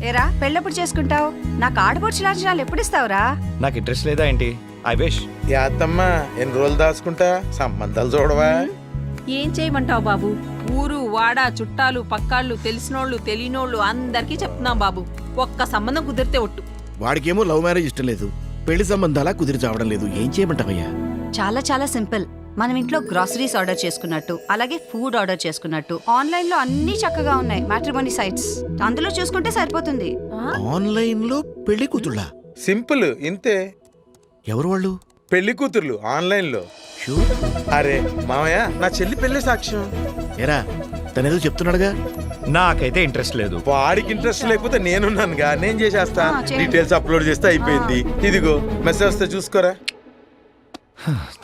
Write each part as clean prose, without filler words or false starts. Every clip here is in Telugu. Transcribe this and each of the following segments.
ఏరా పెళ్ళెప్పుడు చేసుకుంటావు? నాకు ఆడపడుచు లాంఛనాలు ఎప్పుడు ఇస్తావురా? నాకు ఇంట్రెస్ట్ లేదా ఏంటి? I wish. యాత్తమ్మా ఎన్ని రోజులు దాచుకుంటా, సంబంధాలు చూడవా? ఏం చేయమంటావు బాబు? ఊరు వాడ చుట్టాలు పక్కాళ్ళు తెలిసినోళ్ళు తెలియనోళ్ళు అందరికీ చెప్తున్నాం బాబు. ఒక్క సంబంధం కుదిరితే ఒట్టు. వాడికేమో లవ్ మ్యారేజ్ ఇష్టం లేదు, పెళ్లి సంబంధాలా కుదిరి చావడం లేదు. ఏం చేయమంటావయ్యా? చాలా చాలా సింపుల్. మనం ఇంట్లో గ్రాసరీస్ ఆర్డర్ చేసుకున్నట్టు, అలాగే ఫుడ్ ఆర్డర్ చేసుకున్నట్టు ఆన్లైన్ లో అన్ని చక్కగా ఉన్నాయి మ్యాట్రిమోనీ సైట్స్. అందులో చూసుకుంటే సరిపోతుంది. ఆన్లైన్ లో పెళ్లి కూతుళ్ళా? సింపుల్ ఇంతే. ఎవరు వాళ్ళు? పెళ్లి కూతుర్లు ఆన్లైన్ లో. షూర్. అరే మామయ్య, నా చెల్లి పెళ్లి సాక్ష్యం. ఏరా, తనేదో చెప్తున్నాడుగా. నాకైతే ఇంట్రెస్ట్ లేదు. వాడికి ఇంట్రెస్ట్ లేకపోతే నేనున్నానుగా, నేను చేసేస్తా. చేయండి. డీటెయిల్స్ అప్లోడ్ చేస్తే అయిపోయింది. ఇదిగో మెసేజ్ వస్తే చూసుకోరా.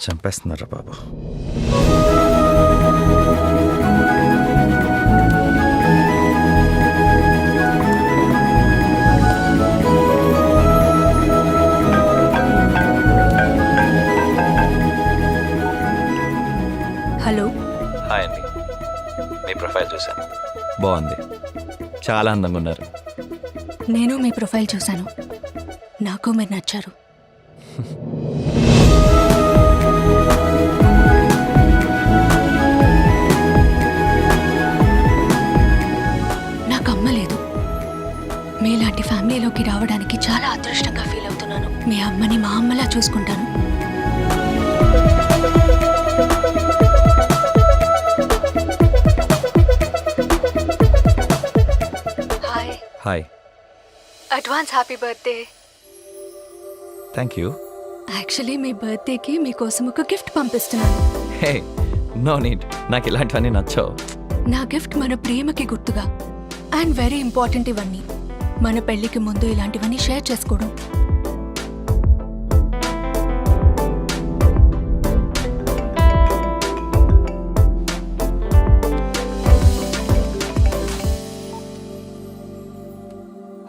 చంపేస్తున్నారా బాబు. హలో. హాయ్ అండి, మీ ప్రొఫైల్ చూశాను, బాగుంది, చాలా అందంగా ఉన్నారు. నేను మీ ప్రొఫైల్ చూశాను, నాకు మీరు నచ్చారు. నాకు అమ్మ లేదు. మీలాంటి ఫ్యామిలీలోకి రావడానికి చాలా అదృష్టంగా ఫీల్ అవుతున్నాను. మీ అమ్మని మా అమ్మలా చూసుకుంటాను. Hi. Hi. Advance happy birthday. Thank you. Actually మీ బర్త్డేకి మీకోసం ఒక గిఫ్ట్ పంపిస్తున్నాను. హే, నో నీడ్, నాకు ఇలాంటివన్నీ నచ్చవు. నా గిఫ్ట్ మన ప్రేమకి గుర్తుగా. అండ్ వెరీ ఇంపార్టెంట్ ఇవన్నీ. మన పెళ్లికి ముందు ఇలాంటివన్నీ షేర్ చేసుకోవడం.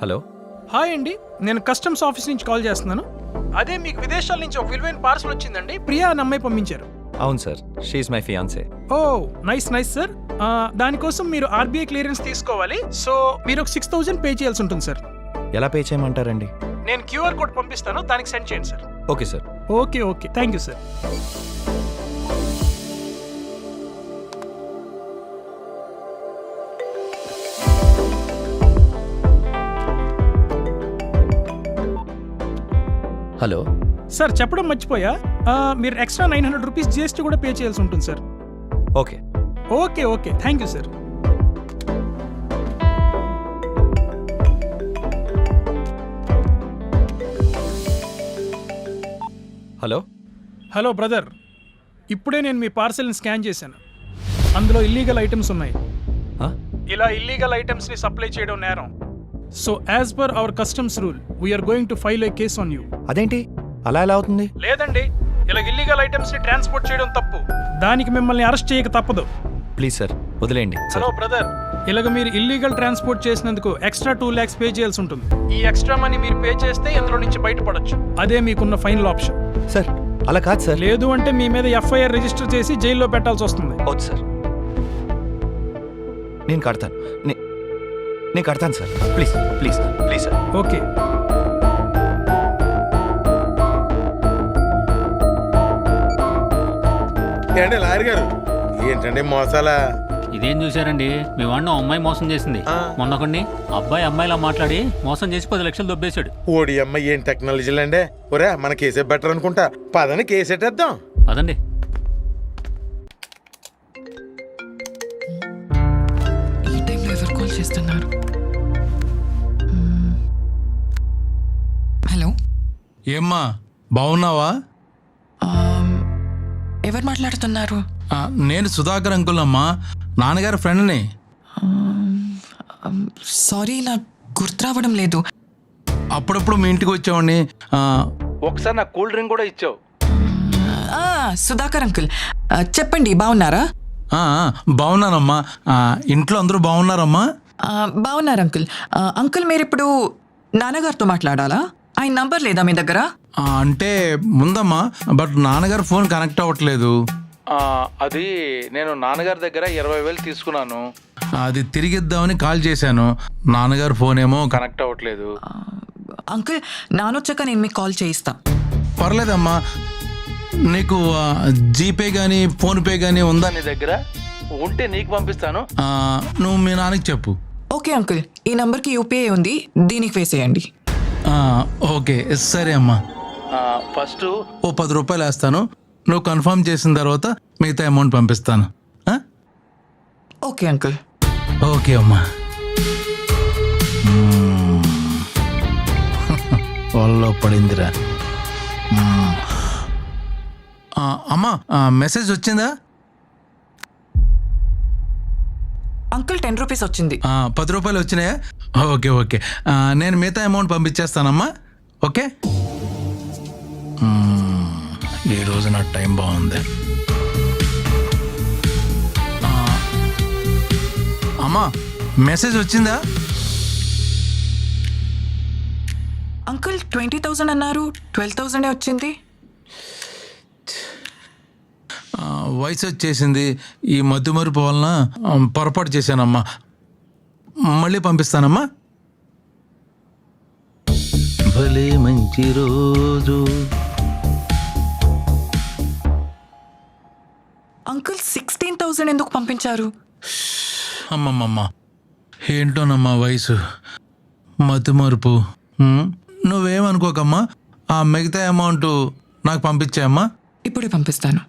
హలో. హాయ్ అండి, నేను కస్టమ్స్ ఆఫీస్ నుంచి కాల్ చేస్తున్నాను. అదే మీకు విదేశాల నుంచి ఒక విలువైన పార్సల్ వచ్చిందండి. ప్రియా అని అమ్మాయి పంపించారు. అవును sir, she's my fiance. Oh nice nice sir. దానికోసం మీరు ఆర్బీఐ క్లియరెన్స్ తీసుకోవాలి. సో మీరు ఒక 6,000 పే చేయాల్సి ఉంటుంది సార్. ఎలా పే చేయమంటారండి? నేను క్యూఆర్ కోడ్ పంపిస్తాను, దానికి సెండ్ చేయండి sir. Okay sir. Okay okay, thank you sir. Hello sir చెప్పడం మర్చిపోయా, మీరు ఎక్స్ట్రా 900 రూపీస్ జిఎస్టీ కూడా పే చేయాల్సి ఉంటుంది sir. Okay okay okay, thank you sir. Hello. Hello brother, ఇప్పుడే నేను మీ పార్సల్ని స్కాన్ చేశాను. అందులో ఇల్లీగల్ ఐటమ్స్ ఉన్నాయి. ఇలా ఇల్లీగల్ ఐటమ్స్ని సప్లై చేయడం నేరం. So as per our customs rule we're going to file a case on you. అదేంటి అలా ఎలా అవుతుంది? లేదండి, ఇలా ఇల్లీగల్ ఐటమ్స్ని ట్రాన్స్పోర్ట్ చేయడం తప్పు. దానికి మిమ్మల్ని అరెస్ట్ చేయక తప్పదు. ప్లీజ్ సార్, వదిలేయండి. హలో బ్రదర్, ఇలాగ మీరు ఇల్లీగల్ ట్రాన్స్పోర్ట్ చేసినందుకు ఎక్స్ట్రా 2 lakhs పే చేయాల్సి ఉంటుంది. ఈ ఎక్స్ట్రా మనీ మీరు పే చేస్తే ఇందులో నుంచి బయటపడొచ్చు. అదే మీకున్న ఫైనల్ ఆప్షన్. సార్ అలా కాదు సార్. లేదు అంటే మీ మీద ఎఫ్ఐఆర్ రిజిస్టర్ చేసి జైల్లో పెట్టాల్సి వస్తుంది. వద్దు సార్, నేను కడతాను. నేను కడతాను sir. Please please please sir. Okay. ఏంటంటే లాయర్ గారు, ఏంటంటే మోసాలా? ఇదేం చూసారండి, మీ వాడిని అమ్మాయి మోసం చేసింది. మొన్నొకడిని అబ్బాయి అమ్మాయిలా మాట్లాడి మోసం చేసి 10 లక్షలు దొబ్బేశాడు. ఓడి అమ్మ, ఏం టెక్నాలజీలు అండి. ఒరే మన కేసే బెటర్ అనుకుంటా. పదని కేసేటేద్దాం. పదండి. ఈ టైంలో ఎవరు కాల్ చేస్తున్నారు? హలో. ఏమ్మా, బాగున్నావా? ఎవరు మాట్లాడుతున్నారు? నేను సుధాకర్ అంకుల్ అమ్మా, నాన్నగారి ఫ్రెండ్ని. సారీ, నాకు గుర్తు రావడం లేదు. అప్పుడప్పుడు మీ ఇంటికి వచ్చావండి. ఒకసారి నాకు కూల్ డ్రింక్ కూడా ఇచ్చావు. సుధాకర్ అంకుల్, చెప్పండి, బాగున్నారా? బాగున్నానమ్మా. ఇంట్లో అందరూ బాగున్నారమ్మా? బాగున్నారు అంకుల్. అంకుల్, మీరు ఇప్పుడు నాన్నగారితో మాట్లాడాలా? ఆయన నంబర్ లేదా మీ దగ్గర? అంటే ముందమ్మా, బట్ నాన్నగారు ఫోన్ కనెక్ట్ అవ్వట్లేదు. అది నేను నాన్నగారి దగ్గర 20,000 తీసుకున్నాను. అది తిరిగిద్దామని కాల్ చేశాను. నాన్నగారు ఫోన్ ఏమో కనెక్ట్ అవ్వట్లేదు. అంకుల్ నానొచ్చాక నేను మీకు కాల్ చేయిస్తా. పర్లేదమ్మా, నీకు జీపే కానీ ఫోన్పే కానీ ఉందా నీ దగ్గర? ఉంటే నీకు పంపిస్తాను. నువ్వు మీ నాన్నకి చెప్పు. ఓకే అంకుల్, ఈ నంబర్కి యూపీఐ ఉంది, దీనికి వేసేయండి. ఓకే సరే అమ్మా. ఫస్ట్ ఓ 10 రూపాయలు వేస్తాను. నువ్వు కన్ఫర్మ్ చేసిన తర్వాత మిగతా అమౌంట్ పంపిస్తాను. Okay uncle. ఓకే అమ్మా. వాళ్ళలో పడిందిరా. అమ్మా మెసేజ్ వచ్చిందా? అంకుల్ 10 రూపీస్ వచ్చింది. 10 రూపాయలు వచ్చినాయా? ఓకే ఓకే, నేను మిగతా అమౌంట్ పంపించేస్తానమ్మా. ఓకే, ఈ రోజు నా టైం బాగుంది. అమ్మా మెసేజ్ వచ్చిందా? అంకుల్ 20,000 అన్నారు, 12,000 వచ్చింది. వయసు వచ్చేసింది. ఈ మధ్యమరుపు వలన పొరపాటు చేశానమ్మా. మళ్ళీ పంపిస్తానమ్మా. భలే మంచి రోజు. అంకుల్ 16,000 ఎందుకు పంపించారు? అమ్మమ్మమ్మ, ఏంటోనమ్మా వయసు, మధ్యమరుపు. నువ్వేమనుకోకమ్మా. ఆ మిగతా అమౌంట్ నాకు పంపించాయమ్మా. ఇప్పుడే పంపిస్తాను.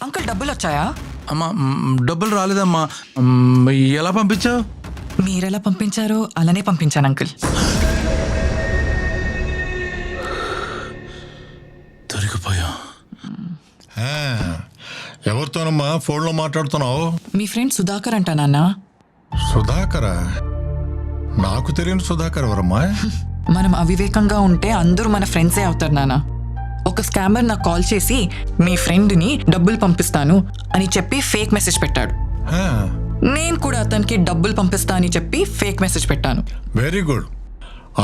అంకుల్ డబ్బులు వచ్చాయా? అమ్మా డబ్బులు రాలేదమ్మా. ఎలా పంపించావు? మీరెలా పంపించారో అలానే పంపించాను అంకుల్. దొరికిపోయా. ఎవరితోనమ్మా ఫోన్లో మాట్లాడుతున్నావు? మీ ఫ్రెండ్ సుధాకర్ అంట నాన్న. సుధాకరా? నాకు తెలియని సుధాకర్ ఎవరమ్మా? మనం అవివేకంగా ఉంటే అందరూ మన ఫ్రెండ్సే అవుతారు నాన్న. ఒక స్కామర్ నాకు కాల్ చేసి మీ ఫ్రెండ్ని డబ్బులు పంపిస్తాను అని చెప్పి ఫేక్ మెసేజ్ పెట్టాడు. నేను కూడా అతనికి డబ్బులు పంపిస్తా అని చెప్పి ఫేక్ మెసేజ్ పెట్టాను. Very good.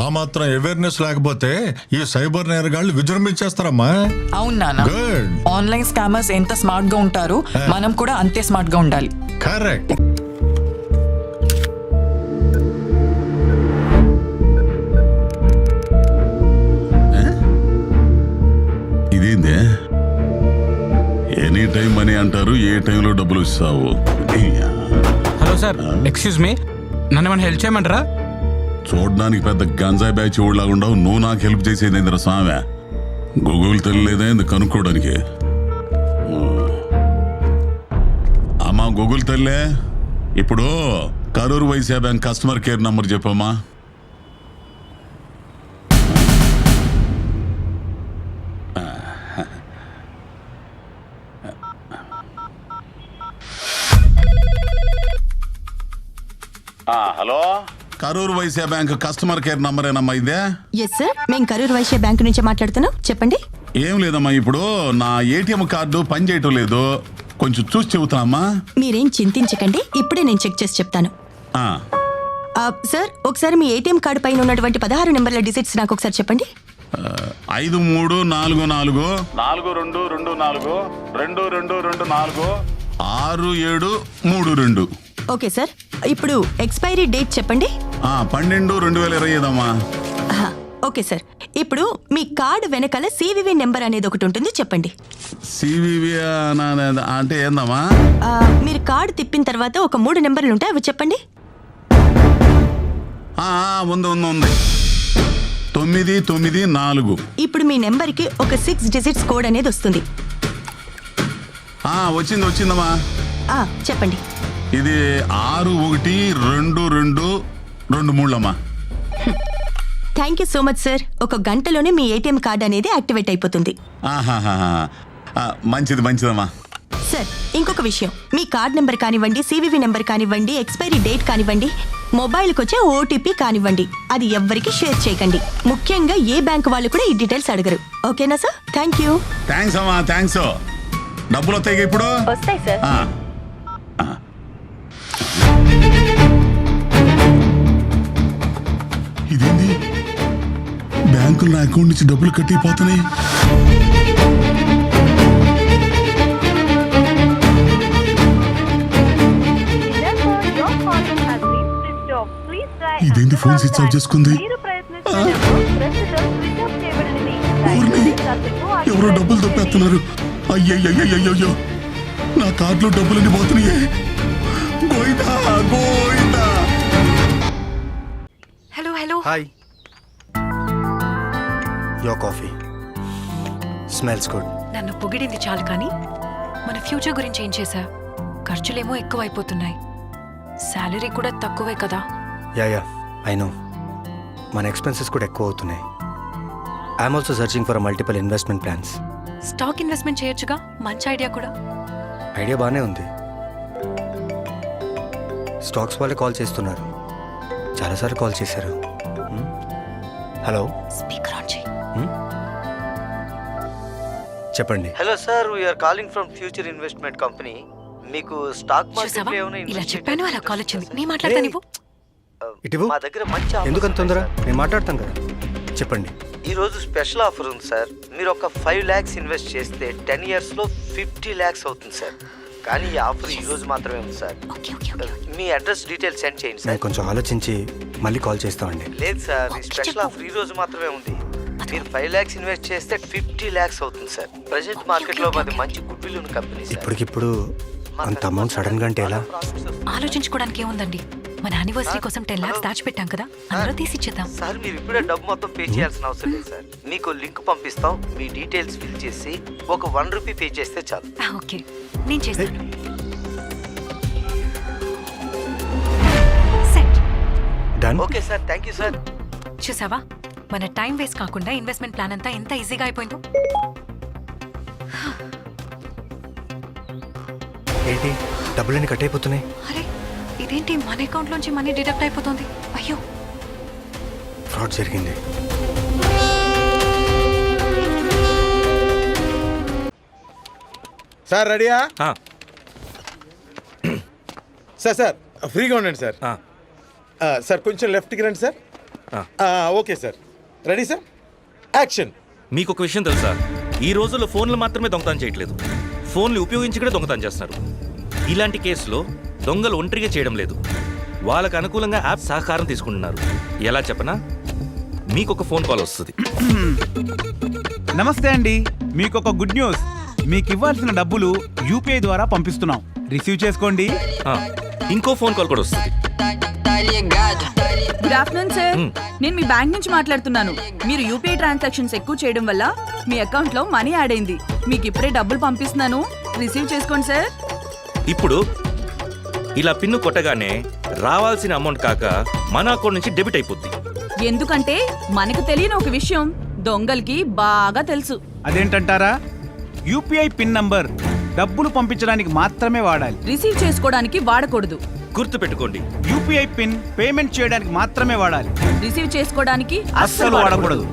ఆ మాత్రం అవేర్నెస్ లేకపోతే ఈ సైబర్ నేరగాళ్ళు విజృంభించేస్తారమ్మా. అవును నాన్న. గుడ్. ఆన్లైన్ స్కామర్స్ ఎంత స్మార్ట్ గా ఉంటారో మనం కూడా అంతే స్మార్ట్ గా ఉండాలి. కరెక్ట్. ఇదేందే ఎనీ టైం మనీ అంటారు, ఏ టైంలో డబ్బులు ఇస్తావు? హలో సార్, ఎక్స్క్యూజ్ మీ, నన్ను ఏమైనా హెల్ప్ చేయమంటారా? చూడడానికి పెద్ద గంజాయి బ్యాచ్ ఊళ్ళగా ఉండవు, నువ్వు నాకు హెల్ప్ చేసేది ఏందిరా స్వామి? గూగుల్ తెలియలేదా ఎందుకు కనుక్కోవడానికి? అమ్మా గూగుల్ తల్లే, ఇప్పుడు Karur Vysya bank customer care number చెప్పమ్మా. Hello, Karur Vysya bank customer care number ఏనమ్మా ఇదే? ఎస్ సార్, మేము కరూర్ వైశ్య బ్యాంక్ నుంచి మాట్లాడుతున్నాం, చెప్పండి. ఏం లేదమ్మా, ఇప్పుడు నా ఏటీఎం కార్డు పని చేయటం లేదు, కొంచెం చూసి చెబుతానమ్మా. మీరేం చింతించకండి, ఇప్పుడే నేను చెక్ చేసి చెప్తాను. సార్, ఒకసారి మీ ఏటీఎం కార్డు పైన ఉన్నటువంటి 16 నెంబర్ల డిజిట్స్ నాకు ఒకసారి చెప్పండి. 5344 4224 2224 6732. ఓకే సార్, ఇప్పుడు ఎక్స్పైరీ డేట్ చెప్పండి. 12/2025 అమ్మా. ఓకే సార్, ఇప్పుడు మీ కార్డు వెనకాల సివివి నెంబర్ అనేది ఒకటి ఉంటుంది, చెప్పండి. సివివి అంటే ఏందమ్మా? మీరు కార్డు తిప్పిన తర్వాత ఒక 3 నెంబర్లు ఉంటాయి, అవి చెప్పండి. ఉంది 994. ఇప్పుడు మీ నెంబర్కి ఒక 6 డిజిట్స్ కోడ్ అనేది వస్తుంది. వచ్చిందమ్మా. చెప్పండి. ఇది 612223 అమ్మా. Thank you so much sir. ఒక గంటలోనే మీ ఏటీఎం కార్డు అనేది యాక్టివేట్ అయిపోతుంది. మంచిదమ్మా. సార్, ఇంకొక విషయం, మీ కార్డ్ నెంబర్ కానివ్వండి, సివివి నెంబర్ కానివ్వండి, ఎక్స్పైరీ డేట్ కానివ్వండి, మొబైల్కి వచ్చే ఓటీపీ కానివ్వండి, అది ఎవ్వరికి షేర్ చేయకండి. ముఖ్యంగా ఏ బ్యాంక్ వాళ్ళు కూడా ఈ డీటెయిల్స్ అడగరు. ఓకేనా సార్? Thank you. థ్యాంక్స్ అమ్మా, థ్యాంక్స్. డబ్బులు వస్తాయి ఇప్పుడు? వస్తాయి సార్. ఇదేంది, బ్యాంకులో నా అకౌంట్ నుంచి డబ్బులు కట్టిపోతున్నాయి. ఏంది ఫోన్ స్విచ్ ఆఫ్ చేసుకుంది? ఊరిని ఎవరో డబ్బులు తప్పేస్తున్నారు. అయ్యయ్యో, నా కార్డులో డబ్బులన్నీ పోతున్నాయే. గోయిందా గోయిందా. హలో హాయ్, యో కాఫీ స్మెల్స్ గుడ్. నన్ను పొగిడింది చాలు కానీ మన ఫ్యూచర్ గురించి ఏం చేశా? ఖర్చులేమో ఎక్కువ అయిపోతున్నాయి, శాలరీ కూడా తక్కువే కదా. యా ఐ నో, మన ఎక్స్పెన్సెస్ కూడా ఎక్కువ అవుతున్నాయి. I'm also searching for multiple investment plans. Stock investment చేయొచ్చుగా, మంచి ఐడియా కూడా. ఐడియా బాగానే ఉంది. స్టాక్స్ వాళ్ళే కాల్ చేస్తున్నారు, చాలాసార్లు కాల్ చేశారు. హలో, స్పీకర్ ఆన్ చేయి. చెప్పండి. Hello sir, we're calling from future investment company. మీకు స్టాక్ చూసావా, ఇలా చెప్పాను అలా కాల్ వచ్చింది. నీ మాట్లాడతా నీవు. ఇటు మా దగ్గర మంచి ఎందుకంత తొందర, నేను మాట్లాడతాను కదా. చెప్పండి. ఈరోజు స్పెషల్ ఆఫర్ ఉంది సార్. మీరు ఒక 5 lakhs ఇన్వెస్ట్ చేస్తే 10 yearsలో 50 lakhs అవుతుంది సార్. కానీ ఈ ఆఫర్ ఈ రోజు మాత్రమే ఉంది సార్. మీ అడ్రస్ డీటెయిల్స్ సెండ్ చేయండి సార్. కొంచెం ఆలోచించి మళ్ళీ కాల్ చేస్తామండి. లేదు సార్, ఈ స్పెషల్ ఆఫర్ ఈ రోజు మాత్రమే ఉంది. మీరు 5 lakhs ఇన్వెస్ట్ చేస్తే 50 lakhs అవుతుంది సార్. ప్రెసెంట్ మార్కెట్లో అది మంచి గుడ్ విల్ ఉన్న కంపెనీ. ఇప్పటికిప్పుడు అంత అమౌంట్ సడన్ గా అంటే ఎలా? ఆలోచించుకోవడానికి ఏముందండి, మన యానివర్సరీ కోసం 10 lakhs దాచిపెట్టాం కదా, అందులో తీసిచ్చేద్దాం. సార్ మీరు ఇప్పుడే డబ్బు మొత్తం పే చేయాల్సిన అవసరం లేదు సార్. మీకు లింక్ పంపిస్తాం, మీ డీటెయిల్స్ ఫిల్ చేసి ఒక 1 rupee పే చేస్తే చాలు. ఓకే, నేను చేస్తాను. Set. Done. Okay sir, thank you sir. చూసావా, మన టైం వేస్ట్ కాకుండా ఇన్వెస్ట్మెంట్ ప్లాన్ అంతా ఎంత ఈజీగా అయిపోయిందో. ఏంటి డబ్బులన్నీ కట్ అయిపోతున్నాయి? అరే ఇదేంటి, మన అకౌంట్ లోంచి మనీ డిడక్ట్ అయిపోతుంది. అయ్యో, ఫ్రాడ్ జరిగింది. సార్ రెడీయా? సార్ ఫ్రీగా ఉండండి సార్. సార్ కొంచెం లెఫ్ట్కి రండి sir. Okay sir, ready sir, action. మీకు ఒక విషయం తెలుసా, ఈ రోజుల్లో ఫోన్లు మాత్రమే దొంగతనం చేయట్లేదు, ఫోన్లు ఉపయోగించి కూడా దొంగతనం చేస్తున్నారు. ఇలాంటి కేసులో దొంగలు ఒంటరిగా చేయడం లేదు, వాళ్ళకు అనుకూలంగా యాప్ సహకారం తీసుకుంటున్నారు. ఎలా చెప్పనా, మీకు ఒక ఫోన్ కాల్ వస్తుంది. నమస్తే అండి, మీకు ఒక గుడ్ న్యూస్. మీకు ఇవ్వాల్సిన డబ్బులు యూపీఐ ద్వారా పంపిస్తున్నాం, రిసీవ్ చేసుకోండి. ఇంకో ఫోన్ కాల్ కూడా వస్తుంది. గుడ్ ఆఫ్టర్నూన్ సార్, నేను మీ బ్యాంక్ నుంచి మాట్లాడుతున్నాను. మీరు యూపీఐ ట్రాన్సాక్షన్స్ ఎక్కువ చేయడం వల్ల మీ అకౌంట్ లో మనీ యాడ్ అయింది. మీకు ఇప్పుడే డబ్బులు పంపిస్తున్నాను, రిసీవ్ చేసుకోండి సార్. ఇప్పుడు ఇలా పిన్ను కొట్టగానే రావాల్సిన అమౌంట్ కాక మన అకౌంట్ నుంచి డెబిట్ అయిపోద్ది. ఎందుకంటే మనకు తెలియని ఒక విషయం దొంగలకి బాగా తెలుసు. అదేంటంటారా? యూపీఐ పిన్ నంబర్ డబ్బులు పంపించడానికి మాత్రమే వాడాలి, రిసీవ్ చేసుకోవడానికి వాడకూడదు. గుర్తు పెట్టుకోండి, యూపీఐ పిన్ పేమెంట్ చేయడానికి మాత్రమే వాడాలి, రిసీవ్ చేసుకోవడానికి అస్సలు వాడకూడదు.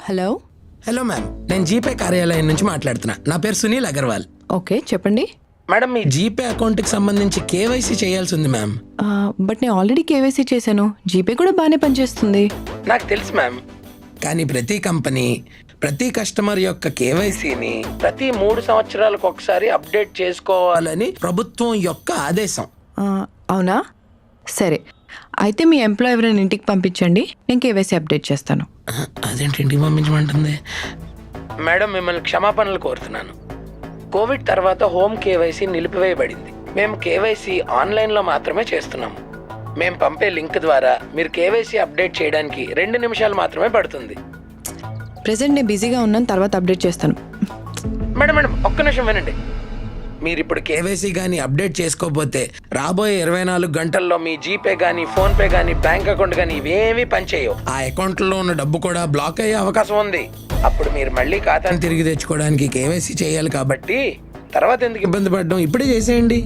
హలో. హలో మ్యామ్, నేను జీపే కార్యాలయం నుంచి మాట్లాడుతున్నా. నా పేరు సునీల్ అగర్వాల్. ఓకే, చెప్పండి. మేడం, మీ జీపే అకౌంట్కి సంబంధించి కేవైసీ చేయాల్సి ఉంది మ్యామ్. బట్ నేను ఆల్రెడీ కేవైసీ చేశాను, జీపే కూడా బాగానే పనిచేస్తుంది. నాకు తెలుసు మ్యామ్, కానీ ప్రతి కంపెనీ ప్రతి కస్టమర్ యొక్క కేవైసీని ప్రతి 3 సంవత్సరాలకు ఒకసారి అప్డేట్ చేసుకోవాలని ప్రభుత్వం యొక్క ఆదేశం. అవునా? సరే, అయితే మీ ఎంప్లాయ్ ఎవరైనా ఇంటికి పంపించండి, నేను కేవైసీ అప్డేట్ చేస్తాను. అదేంటి ఇంటికి పంపించమంటుంది? మేడం, మిమ్మల్ని క్షమాపణలు కోరుతున్నాను. కోవిడ్ తర్వాత హోమ్ కేవైసీ నిలిపివేయబడింది. మేము కేవైసీ ఆన్లైన్లో మాత్రమే చేస్తున్నాము. మేము పంపే లింక్ ద్వారా మీరు కేవైసీ అప్డేట్ చేయడానికి 2 నిమిషాలు మాత్రమే పడుతుంది. ప్రెసెంట్ నేను బిజీగా ఉన్నాను, తర్వాత అప్డేట్ చేస్తాను. మేడం ఒక్క నిమిషం వినండి. మీరు ఇప్పుడు కేవైసీ కానీ అప్డేట్ చేసుకోకపోతే రాబోయే 24 గంటల్లో మీ జీపే కానీ ఫోన్పే కానీ బ్యాంక్ అకౌంట్ కానీ ఇవేమీ పనిచేయవు. ఆ అకౌంట్లో ఉన్న డబ్బు కూడా బ్లాక్ అయ్యే అవకాశం ఉంది. అప్పుడు మీరు మళ్ళీ ఖాతాను తిరిగి తెచ్చుకోవడానికి కేవైసీ చేయాలి. కాబట్టి తర్వాత ఎందుకు ఇబ్బంది పడడం, ఇప్పుడే చేసేయండి.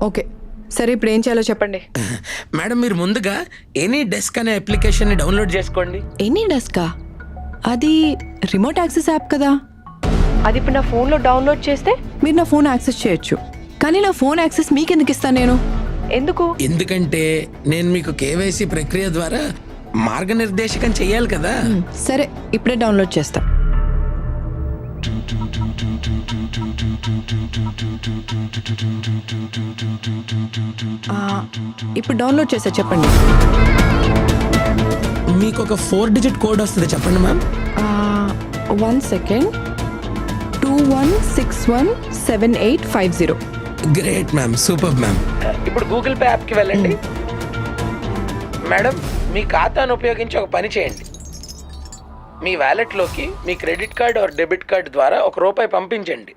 ఓకే, సరే, ఇప్పుడు ఏం చేయాలో చెప్పండి. మేడం, మీరు ముందుగా ఎనీ డెస్క్ అనే అప్లికేషన్ని డౌన్లోడ్ చేసుకోండి. ఎనీ డెస్కా? అది రిమోట్ యాక్సెస్ యాప్ కదా. అది ఇప్పుడు నా ఫోన్లో డౌన్లోడ్ చేస్తే మీరు నా ఫోన్ యాక్సెస్ చేయొచ్చు, కానీ నా ఫోన్ యాక్సెస్ మీకు ఎందుకు ఇస్తాను నేను? ఎందుకు? ఎందుకంటే నేను మీకు కేవైసీ ప్రక్రియ ద్వారా మార్గనిర్దేశకం చెయ్యాలి కదా. సరే, ఇప్పుడే డౌన్లోడ్ చేస్తా. ఇప్పుడు డౌన్లోడ్ చేసా, చెప్పండి. మీకు ఒక 4 డిజిట్ కోడ్ వస్తుంది, చెప్పండి ma'am. 1 second. 21617850. Great ma'am, super ma'am. ఇప్పుడు గూగుల్ పే యాప్కి వెళ్ళండి. మేడం, మీ ఖాతాను ఉపయోగించి ఒక పని చేయండి. మీ వ్యాలెట్లోకి మీ credit card or debit card ద్వారా ₹1 పంపించండి.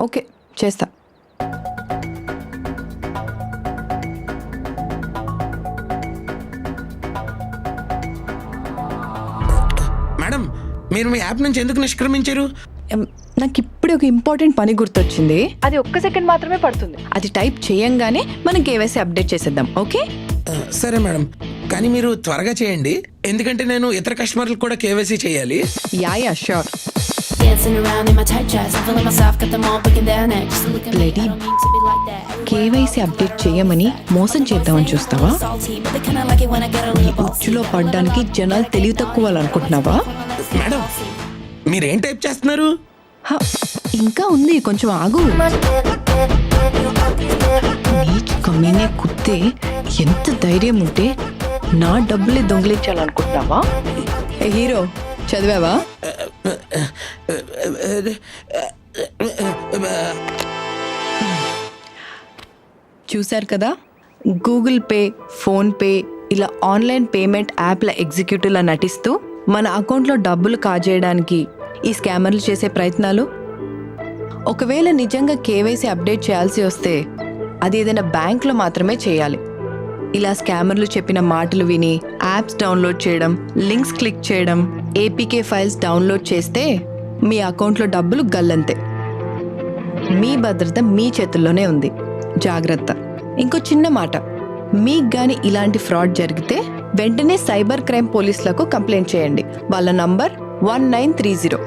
ఓకే, చేస్తా. మేడం, మీరు మీ యాప్ నుంచి ఎందుకు నిష్క్రమించారు? నాకు ఇప్పుడే ఒక ఇంపార్టెంట్ పని గుర్తొచ్చింది. అది 1 సెకండ్ మాత్రమే పడుతుంది. అది టైప్ చేయంగానే మనం కేవైసీ అప్డేట్ చేసేద్దాం. ఓకే సరే మేడం, కానీ మీరు త్వరగా చేయండి, ఎందుకంటే నేను ఇతర కస్టమర్లకు కూడా కేవైసీ చేయాలి. Yeah sure. కేవైసీ అప్డేట్ చేయమని మోసం చేద్దామని చూస్తావా? ఈ ఉచ్చులో పడ్డానికి జనాలు తెలివి తక్కువ అనుకుంటున్నావా? మేడం, మీరేం టైప్ చేస్తున్నారు? ఇంకా ఉంది, కొంచెం ఆగు. నీచ్ కమ్మీనే కుత్తే ఎంత ధైర్యం ఉంటే నా డబ్బులే దొంగిలించాలనుకుంటున్నావా? ఏ హీరో, చదివావా? చూశారు కదా, గూగుల్ పే, ఫోన్పే ఇలా ఆన్లైన్ పేమెంట్ యాప్ల ఎగ్జిక్యూటివ్లా నటిస్తూ మన అకౌంట్లో డబ్బులు కాజేయడానికి ఈ స్కామర్లు చేసే ప్రయత్నాలు. ఒకవేళ నిజంగా కేవైసీ అప్డేట్ చేయాల్సి వస్తే అది ఏదైనా బ్యాంక్లో మాత్రమే చేయాలి. ఇలా స్కామర్లు చెప్పిన మాటలు విని యాప్స్ డౌన్లోడ్ చేయడం, లింక్స్ క్లిక్ చేయడం, ఏపీకే ఫైల్స్ డౌన్లోడ్ చేస్తే మీ అకౌంట్లో డబ్బులు గల్లంతే. మీ భద్రత మీ చేతుల్లోనే ఉంది, జాగ్రత్త. ఇంకో చిన్న మాట, మీకు గాని ఇలాంటి ఫ్రాడ్ జరిగితే వెంటనే సైబర్ క్రైమ్ పోలీసులకు కంప్లైంట్ చేయండి. వాళ్ళ నంబర్ 1930.